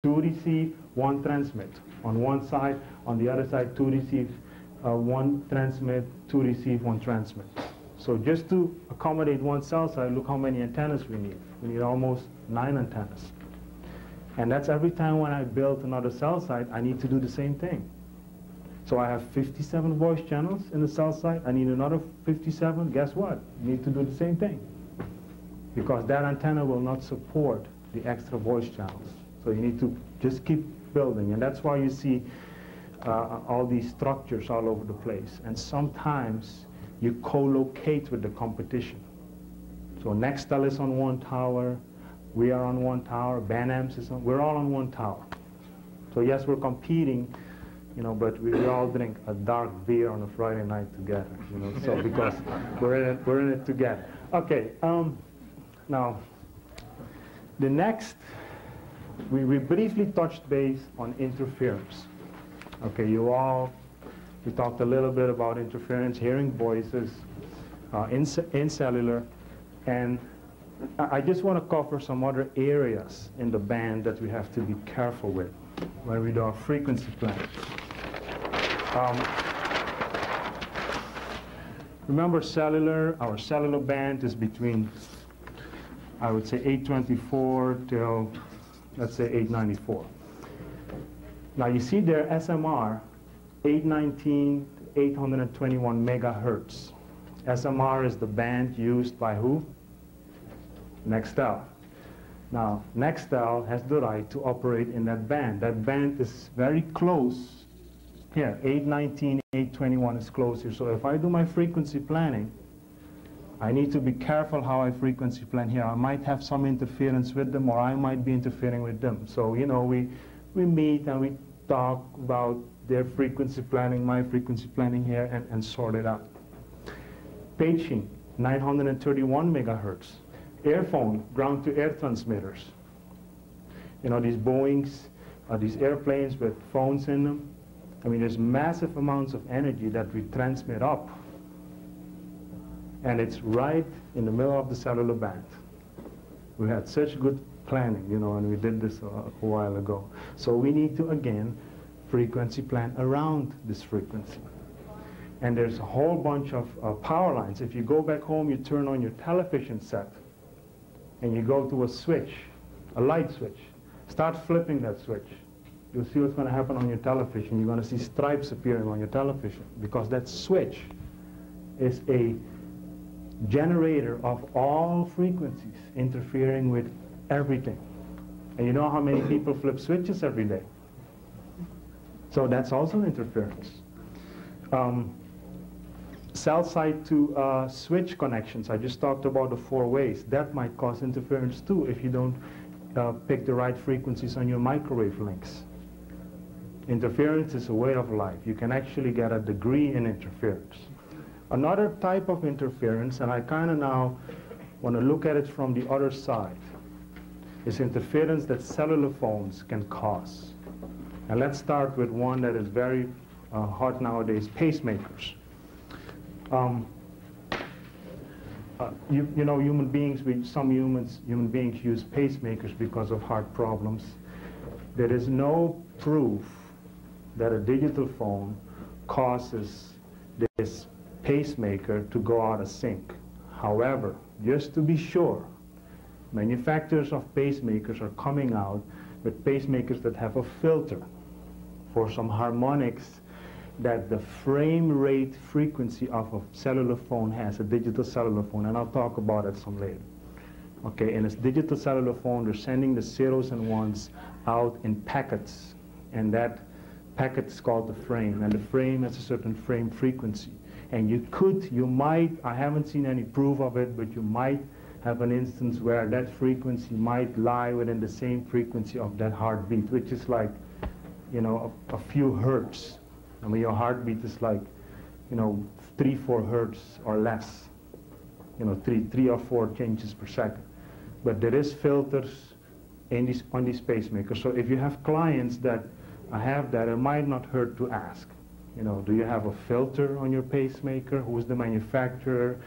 2 receive, 1 transmit. On one side, on the other side, 2 receive, 1 transmit, 2 receive, 1 transmit. So just to accommodate one cell site, look how many antennas we need. We need almost 9 antennas. And that's every time when I build another cell site, I need to do the same thing. So I have 57 voice channels in the cell site. I need another 57. Guess what? You need to do the same thing. Because that antenna will not support the extra voice channels. So you need to just keep building. And that's why you see all these structures all over the place. And sometimes you co-locate with the competition. So Nextel is on one tower. We are on one tower. BandAMS is on. We're all on one tower. So yes, we're competing, you know, but we all drink a dark beer on a Friday night together, you know. So because we're in it together. Okay. Now, the next, we briefly touched base on interference. Okay, we talked a little bit about interference, hearing voices in cellular, and I just want to cover some other areas in the band that we have to be careful with when we do our frequency plan. Remember our cellular band is between, I would say, 824 till, let's say, 894. Now you see there SMR, 819 to 821 megahertz. SMR is the band used by who? Nextel. Now, Nextel has the right to operate in that band. That band is very close here. 819, 821 is close here. So if I do my frequency planning, I need to be careful how I frequency plan here. I might have some interference with them, or I might be interfering with them. So, you know, we meet and we talk about their frequency planning, my frequency planning here, and sort it out. Paging, 931 megahertz. Airphone, ground-to-air transmitters. You know, these Boeings, these airplanes with phones in them. I mean, there's massive amounts of energy that we transmit up. And it's right in the middle of the cellular band. We had such good planning, you know, and we did this a while ago. So we need to, again, frequency plan around this frequency. And there's a whole bunch of power lines. If you go back home, you turn on your television set, and you go to a switch, a light switch. Start flipping that switch. You'll see what's going to happen on your television. You're going to see stripes appearing on your television, because that switch is a generator of all frequencies interfering with everything. And you know how many people flip switches every day? So that's also interference. Cell site to switch connections. I just talked about the 4 ways. That might cause interference too if you don't pick the right frequencies on your microwave links. Interference is a way of life. You can actually get a degree in interference. Another type of interference, and I kind of now want to look at it from the other side, is interference that cellular phones can cause. And let's start with one that is very hot nowadays, pacemakers. You know, human beings, human beings use pacemakers because of heart problems. There is no proof that a digital phone causes this pacemaker to go out of sync. However, just to be sure, manufacturers of pacemakers are coming out with pacemakers that have a filter for some harmonics that the frame rate frequency of a cellular phone has, a digital cellular phone, and I'll talk about it some later. Okay, in a digital cellular phone, they're sending the zeros and ones out in packets, and that packet is called the frame, and the frame has a certain frame frequency. And you might, I haven't seen any proof of it, but you might have an instance where that frequency might lie within the same frequency of that heartbeat, which is like, you know, a few hertz. I mean, your heartbeat is like, you know, 3-4 hertz or less. You know, 3 or 4 changes per second. But there is filters on these pacemakers. So if you have clients that have that, it might not hurt to ask. You know, do you have a filter on your pacemaker? Who's the manufacturer?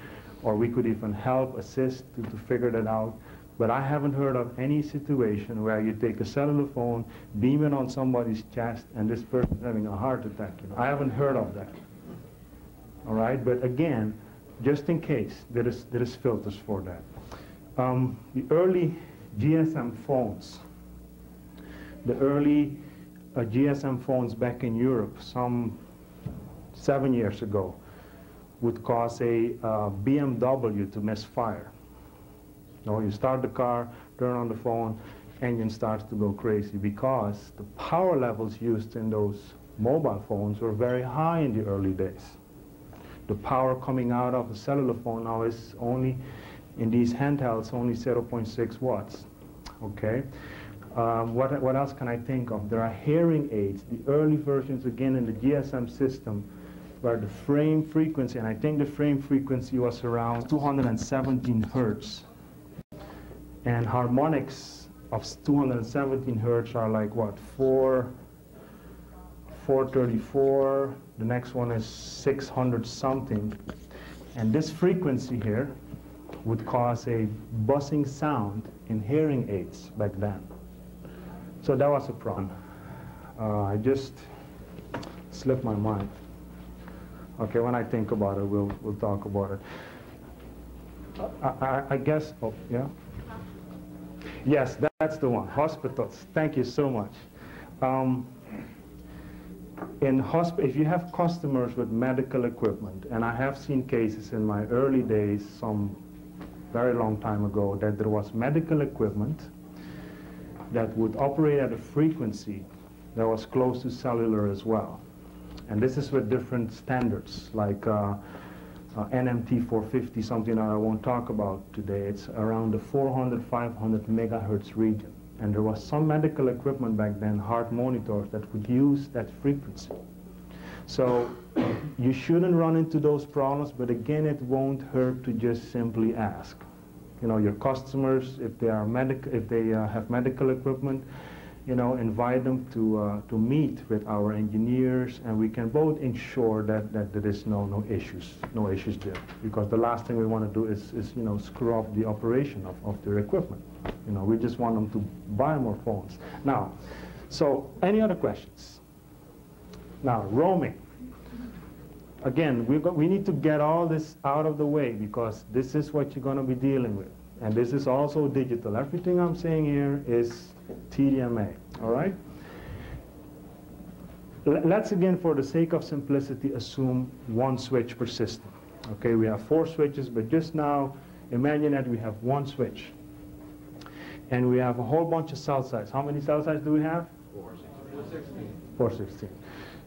Or we could even help, assist to figure that out. But I haven't heard of any situation where you take a cellular phone, beam it on somebody's chest, and this person's having a heart attack. You know, I haven't heard of that. All right, but again, just in case, there is filters for that. The early GSM phones, GSM phones back in Europe, some 7 years ago, would cause a BMW to misfire. You know, you start the car, turn on the phone, engine starts to go crazy because the power levels used in those mobile phones were very high in the early days. The power coming out of a cellular phone now is only, in these handhelds, only 0.6 watts. Okay. What else can I think of? There are hearing aids, the early versions, again, in the GSM system, where the frame frequency, and I think the frame frequency was around 217 hertz. And harmonics of 217 hertz are like what, 434, the next one is 600 something. And this frequency here would cause a buzzing sound in hearing aids back then. So that was a problem. I just slipped my mind. Okay, when I think about it, we'll talk about it. I guess, oh, yeah? Yes, that's the one, hospitals. Thank you so much. If you have customers with medical equipment, and I have seen cases in my early days, some very long time ago, that there was medical equipment that would operate at a frequency that was close to cellular as well. And this is with different standards, like NMT 450, something that I won't talk about today. It's around the 400, 500 megahertz region. And there was some medical equipment back then, heart monitors, that would use that frequency. So you shouldn't run into those problems, but again, it won't hurt to just simply ask. You know, your customers, if they are have medical equipment, you know, invite them to meet with our engineers, and we can both ensure that there is no issues there. Because the last thing we want to do is you know, screw up the operation of their equipment. You know, we just want them to buy more phones. Now, so any other questions? Now, roaming. Again, we need to get all this out of the way, because this is what you're going to be dealing with. And this is also digital. Everything I'm saying here is TDMA, all right? Let's, again, for the sake of simplicity, assume one switch per system. Okay, we have 4 switches, but just now, imagine that we have one switch. And we have a whole bunch of cell sites. How many cell sites do we have? 416. 416.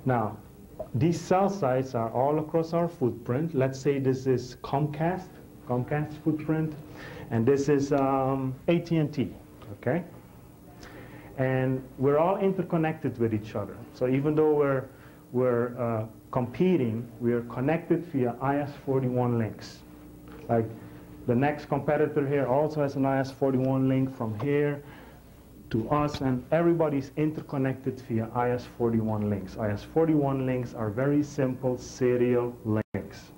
Now, these cell sites are all across our footprint. Let's say this is Comcast footprint, and this is AT&T, okay? And we're all interconnected with each other. So even though we're competing, we are connected via IS-41 links. Like the next competitor here also has an IS-41 link from here to us, and everybody's interconnected via IS-41 links. IS-41 links are very simple serial links,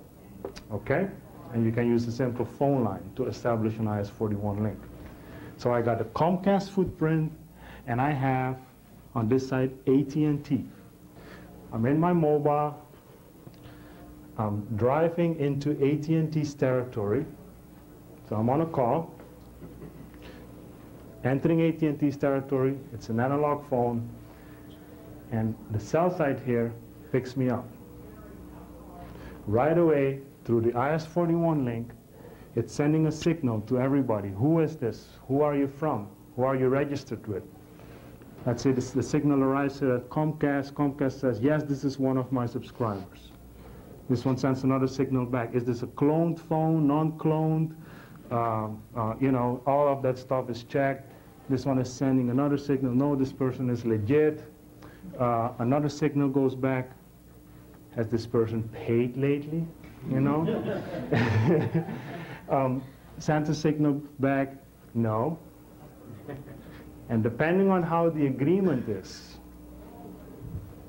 okay? And you can use a simple phone line to establish an IS-41 link. So I got a Comcast footprint, and I have on this side AT&T. I'm in my mobile, I'm driving into AT&T's territory, so I'm on a call, entering AT&T's territory. It's an analog phone, and the cell site here picks me up. Right away, through the IS-41 link, it's sending a signal to everybody. Who is this? Who are you from? Who are you registered with? Let's say the signal arrives here at Comcast. Comcast says, yes, this is one of my subscribers. This one sends another signal back. Is this a cloned phone, non-cloned? You know, all of that stuff is checked. This one is sending another signal. No, this person is legit. Another signal goes back. Has this person paid lately? You know? Sends a signal back. No. And depending on how the agreement is,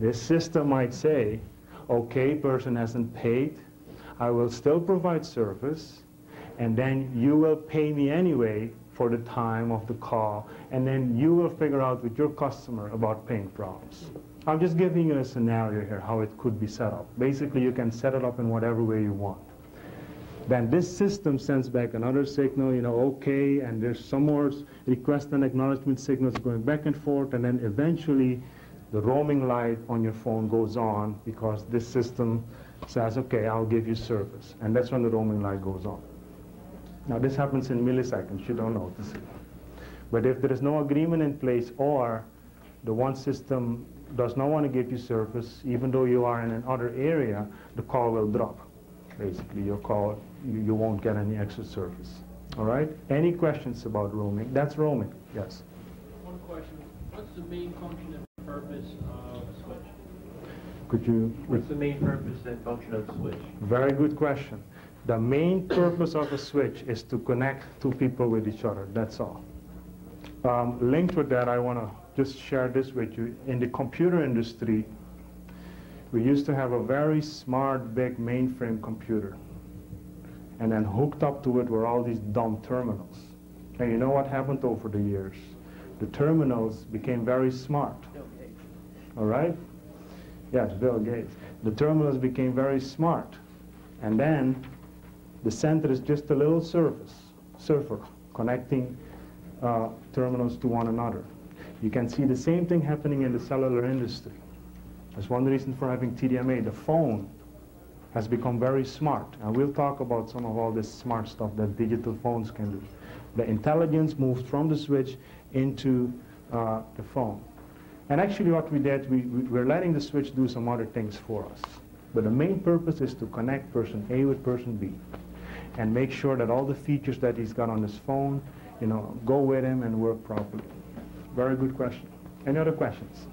this system might say, okay, person hasn't paid. I will still provide service, and then you will pay me anyway for the time of the call, and then you will figure out with your customer about pain problems. I'm just giving you a scenario here how it could be set up. Basically, you can set it up in whatever way you want. Then this system sends back another signal, okay, and there's some more request and acknowledgement signals going back and forth, and then eventually the roaming light on your phone goes on because this system says, okay, I'll give you service. And that's when the roaming light goes on. Now, this happens in milliseconds. You don't notice it. But if there is no agreement in place, or the one system does not want to give you service, even though you are in another area, the call will drop. Basically, your call, you won't get any extra service. All right? Any questions about roaming? That's roaming. Yes? One question. What's the main function and purpose of a switch? Could you? What's the main purpose and function of the switch? Very good question. The main purpose of a switch is to connect two people with each other. That's all. Linked with that, I want to just share this with you. In the computer industry, we used to have a very smart, big mainframe computer. And then hooked up to it were all these dumb terminals. And you know what happened over the years? The terminals became very smart. Bill Gates. All right? Yes, Bill Gates. The terminals became very smart. And then the center is just a little server connecting terminals to one another. You can see the same thing happening in the cellular industry. That's one reason for having TDMA. The phone has become very smart. And we'll talk about some of all this smart stuff that digital phones can do. The intelligence moved from the switch into the phone. And actually what we did, we're letting the switch do some other things for us. But the main purpose is to connect person A with person B and make sure that all the features that he's got on his phone, go with him and work properly. Very good question. Any other questions?